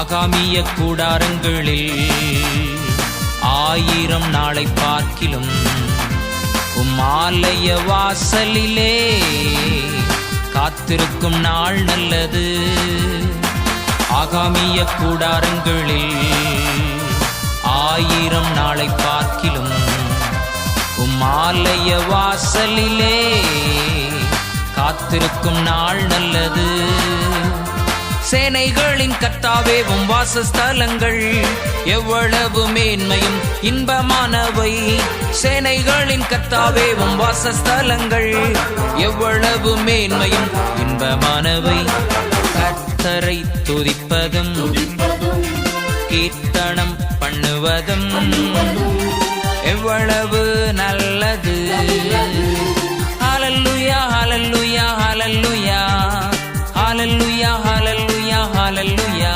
ஆகாமிய கூடாரங்களில் 1000 நாளை பார்க்கிலும் ஆலய வாசலிலே காத்திருக்கும் நாள் நல்லது. ஆகாமிய கூடாரங்களில் 1000 நாளை பார்க்கிலும் ஆலய வாசலிலே காத்திருக்கும் நாள் நல்லது. சேனைகளின் கர்த்தாவே உம் வாசஸ்தலங்கள் எவ்வளவு மேன்மையும் இன்பமானவை. சேனைகளின் கர்த்தாவே உம் வாசஸ்தலங்கள் எவ்வளவு மேன்மையும் இன்பமானவை. கர்த்தரை துதிப்பதும் கீர்த்தனம் பண்ணுவதும் எவ்வளவு நல்லது. ஹல்லேலூயா ஹல்லேலூயா ஹல்லேலூயா ஹல்லேலூயா ஹல்லேலூயா ஹல்லேலூயா.